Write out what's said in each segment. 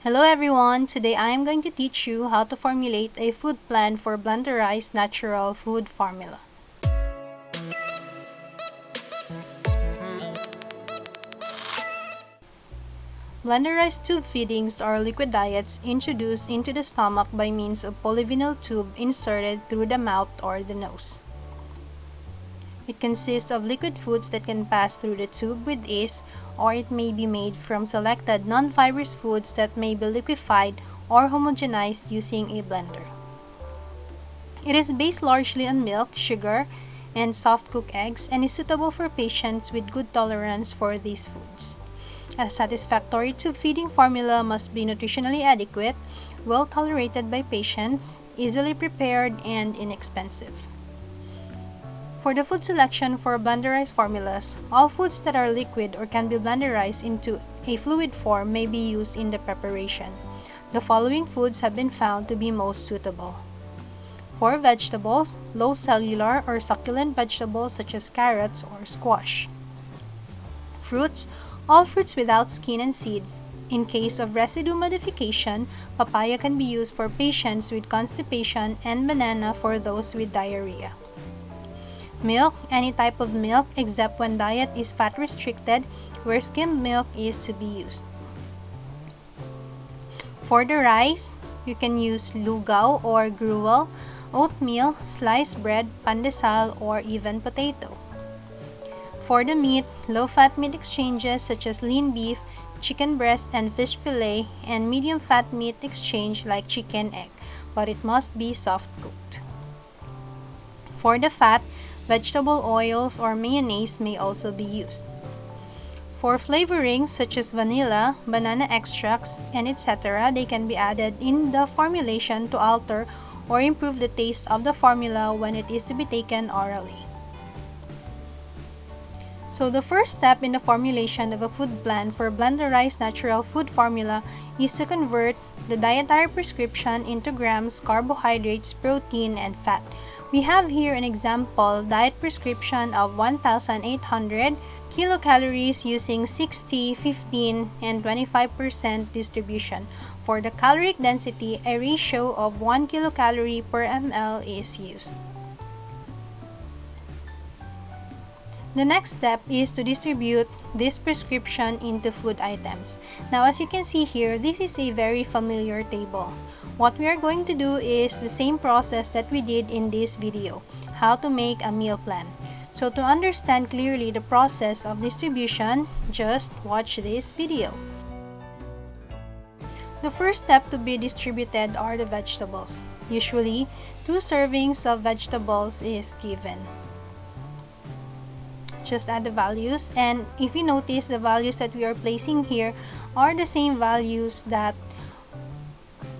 Hello everyone! Today I am going to teach you how to formulate a food plan for Blenderized natural food formula. Blenderized tube feedings are liquid diets introduced into the stomach by means of polyvinyl tube inserted through the mouth or the nose. It consists of liquid foods that can pass through the tube with ease, or it may be made from selected non-fibrous foods that may be liquefied or homogenized using a blender. It is based largely on milk, sugar, and soft-cooked eggs and is suitable for patients with good tolerance for these foods. A satisfactory tube feeding formula must be nutritionally adequate, well tolerated by patients, easily prepared, and inexpensive. For the food selection for blenderized formulas, all foods that are liquid or can be blenderized into a fluid form may be used in the preparation. The following foods have been found to be most suitable. For vegetables, low cellular or succulent vegetables such as carrots or squash. Fruits, all fruits without skin and seeds. In case of residue modification, papaya can be used for patients with constipation and banana for those with diarrhea. Milk, any type of milk except when diet is fat restricted, where skimmed milk is to be used. For the rice, you can use lugaw or gruel, oatmeal, sliced bread, pandesal, or even potato. For the meat, low-fat meat exchanges such as lean beef, chicken breast, and fish fillet, and medium-fat meat exchange like chicken egg, but it must be soft-cooked. For the fat, vegetable oils or mayonnaise may also be used. For flavorings such as vanilla, banana extracts, and etc., they can be added in the formulation to alter or improve the taste of the formula when it is to be taken orally. So the first step in the formulation of a food plan for blenderized natural food formula is to convert the dietary prescription into grams, carbohydrates, protein, and fat. We have here an example diet prescription of 1,800 kilocalories using 60, 15, and 25% distribution. For the caloric density, a ratio of 1 kilocalorie per ml is used. The next step is to distribute this prescription into food items. Now, as you can see here, this is a very familiar table. What we are going to do is the same process that we did in this video, how to make a meal plan. So to understand clearly the process of distribution, just watch this video. The first step to be distributed are the vegetables. Usually, 2 servings of vegetables is given. Just add the values, and if you notice, the values that we are placing here are the same values that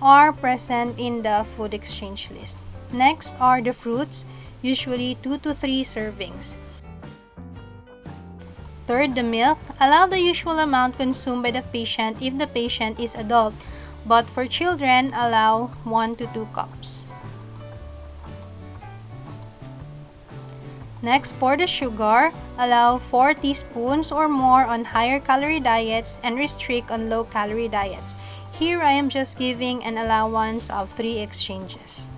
are present in the food exchange list. Next are the fruits, usually 2 to 3 servings. Third, the milk. Allow the usual amount consumed by the patient if the patient is adult, but for children, allow 1 to 2 cups. Next, for the sugar, allow 4 teaspoons or more on higher calorie diets and restrict on low calorie diets. Here I am just giving an allowance of 3 exchanges.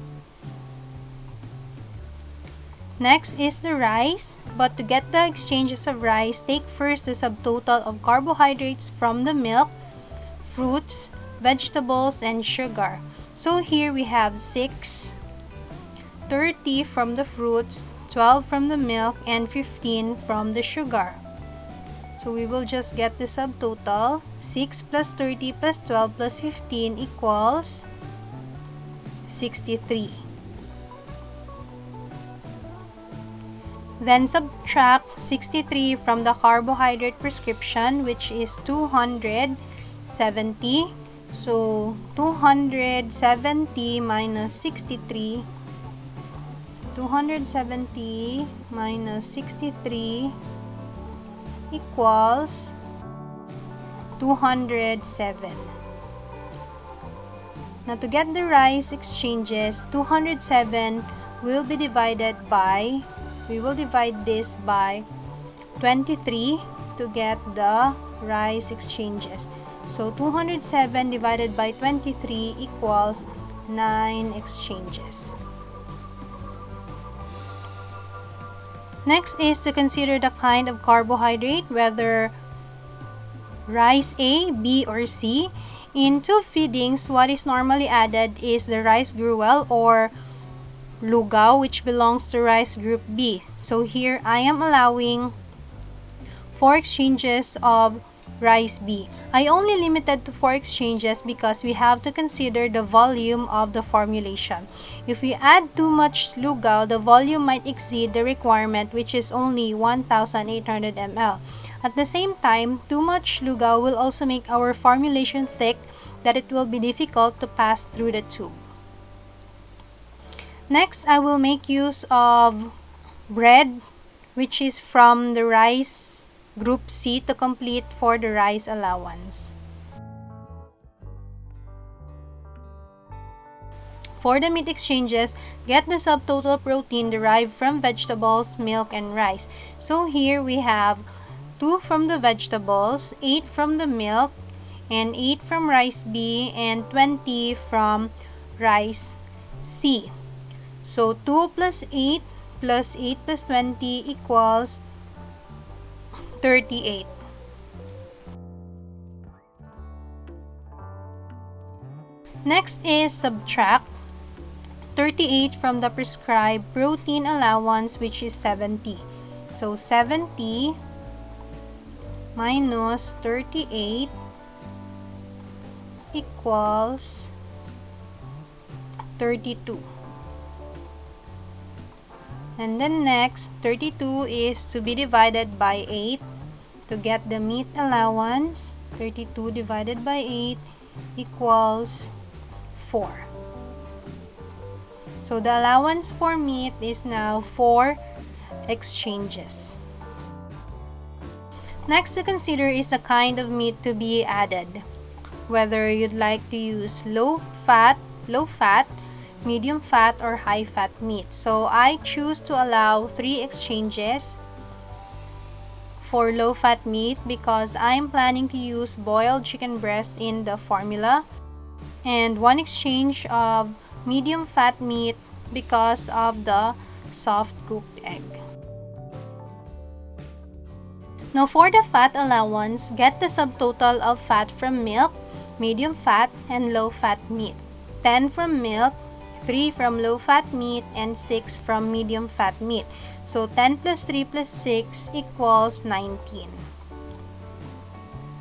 Next is the rice, but to get the exchanges of rice, take first the subtotal of carbohydrates from the milk, fruits, vegetables, and sugar. So here we have 6, 30 from the fruits, 12 from the milk, and 15 from the sugar. So we will just get the subtotal. 6 plus 30 plus 12 plus 15 equals 63. Then subtract 63 from the carbohydrate prescription, which is 270. So 270 minus 63. 270 minus 63 equals 207. Now to get the rice exchanges, 207 will be divided by, we will divide this by 23 to get the rice exchanges. So 207 divided by 23 equals 9 exchanges. Next is to consider the kind of carbohydrate, whether rice A, B, or C. In tube feedings, what is normally added is the rice gruel or lugaw, which belongs to rice group B. So here I am allowing 4 exchanges of rice B. I only limited to 4 exchanges because we have to consider the volume of the formulation. If we add too much lugaw, the volume might exceed the requirement, which is only 1,800 ml. At the same time, too much lugaw will also make our formulation thick that it will be difficult to pass through the tube. Next, I will make use of bread, which is from the rice group C, to complete for the rice allowance. For the meat exchanges, get the subtotal protein derived from vegetables, milk, and rice. So here we have 2 from the vegetables, 8 from the milk, and 8 from rice B, and 20 from rice C. So 2 plus 8 plus 8 plus 20 equals 38. Next is subtract 38 from the prescribed protein allowance, which is 70. So 70 minus 38 equals 32. And then next, 32 is to be divided by 8 to get the meat allowance. 32 divided by 8 equals 4. So the allowance for meat is now 4 exchanges. Next to consider is the kind of meat to be added. Whether you'd like to use low fat, medium fat, or high fat meat. So I choose to allow 3 exchanges for low fat meat because I'm planning to use boiled chicken breast in the formula, and 1 exchange of medium fat meat because of the soft cooked egg. Now for the fat allowance, get the subtotal of fat from milk, medium fat, and low fat meat. 10 from milk, 3 from low fat meat, and 6 from medium fat meat. So 10 plus 3 plus 6 equals 19.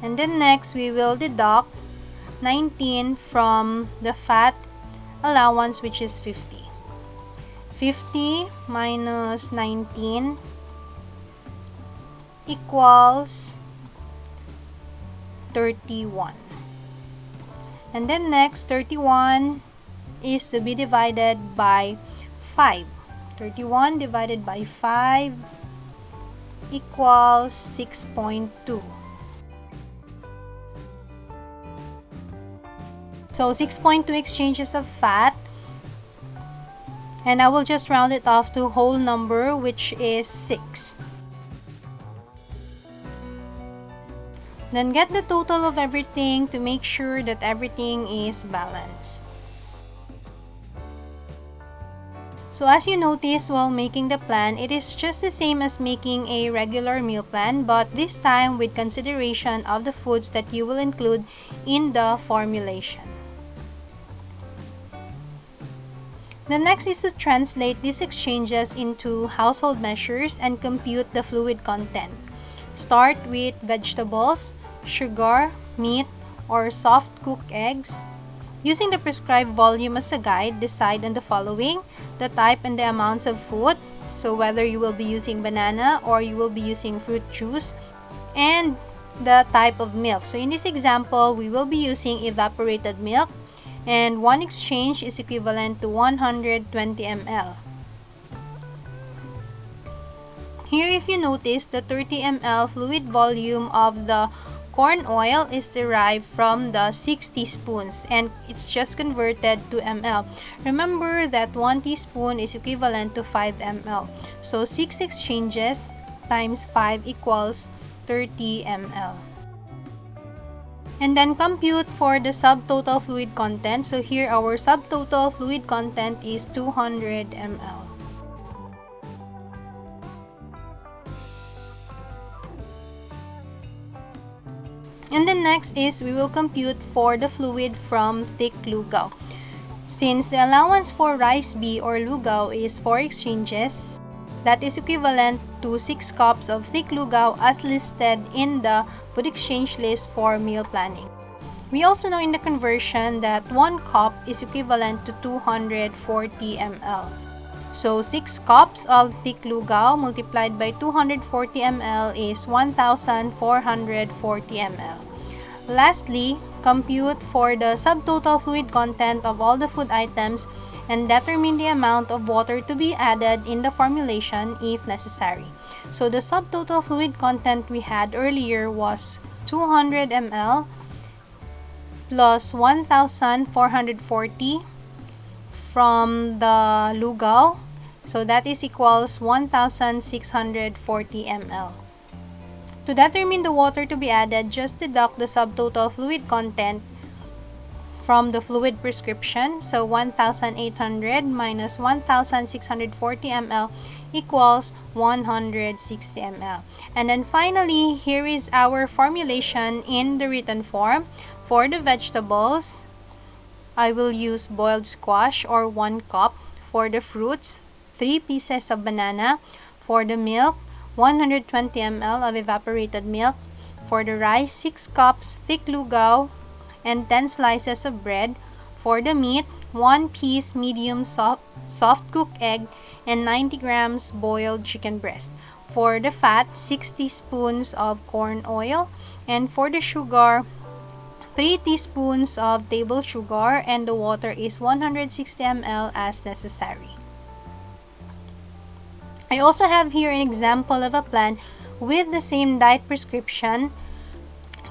And then next, we will deduct 19 from the fat allowance, which is 50. 50 minus 19 equals 31. And then next, 31 is to be divided by 5. 31 divided by 5 equals 6.2. So 6.2 exchanges of fat, and I will just round it off to whole number, which is 6. Then get the total of everything to make sure that everything is balanced. So as you notice while making the plan, it is just the same as making a regular meal plan, but this time with consideration of the foods that you will include in the formulation. The next is to translate these exchanges into household measures and compute the fluid content. Start with vegetables, sugar, meat, or soft cooked eggs. Using the prescribed volume as a guide, decide on the following: the type and the amounts of food, so whether you will be using banana or you will be using fruit juice, and the type of milk. So in this example, we will be using evaporated milk, and 1 exchange is equivalent to 120 ml. Here, if you notice, the 30 ml fluid volume of the corn oil is derived from the 6 teaspoons, and it's just converted to ml. Remember that 1 teaspoon is equivalent to 5 ml. So 6 exchanges times 5 equals 30 ml. And then compute for the subtotal fluid content. So here our subtotal fluid content is 200 ml. And then next is we will compute for the fluid from thick lugaw. Since the allowance for rice B or lugaw is 4 exchanges, that is equivalent to 6 cups of thick lugaw as listed in the food exchange list for meal planning. We also know in the conversion that 1 cup is equivalent to 240 ml. So 6 cups of thick lugaw multiplied by 240 ml is 1,440 ml. Lastly, compute for the subtotal fluid content of all the food items and determine the amount of water to be added in the formulation if necessary. So the subtotal fluid content we had earlier was 200 ml plus 1,440 from the lugaw. So that is equals 1,640 ml. To determine the water to be added, just deduct the subtotal fluid content from the fluid prescription. So 1,800 minus 1,640 ml equals 160 ml. And then finally, here is our formulation in the written form. For the vegetables, I will use boiled squash or 1 cup. For the fruits, 3 pieces of banana. For the milk, 120 ml of evaporated milk. For the rice, 6 cups thick lugaw and 10 slices of bread. For the meat, 1 piece medium soft cooked egg and 90 grams boiled chicken breast. For the fat, 6 teaspoons of corn oil. And for the sugar, 3 teaspoons of table sugar, and the water is 160 ml as necessary. I also have here an example of a plan with the same diet prescription,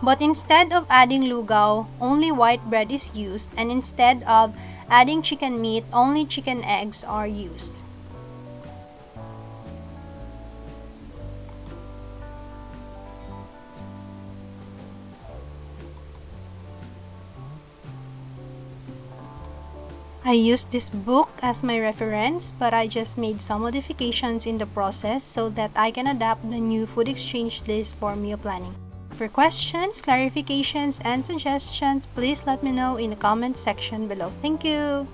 but instead of adding lugaw, only white bread is used, and instead of adding chicken meat, only chicken eggs are used. I used this book as my reference, but I just made some modifications in the process so that I can adapt the new food exchange list for meal planning. For questions, clarifications, and suggestions, please let me know in the comment section below. Thank you!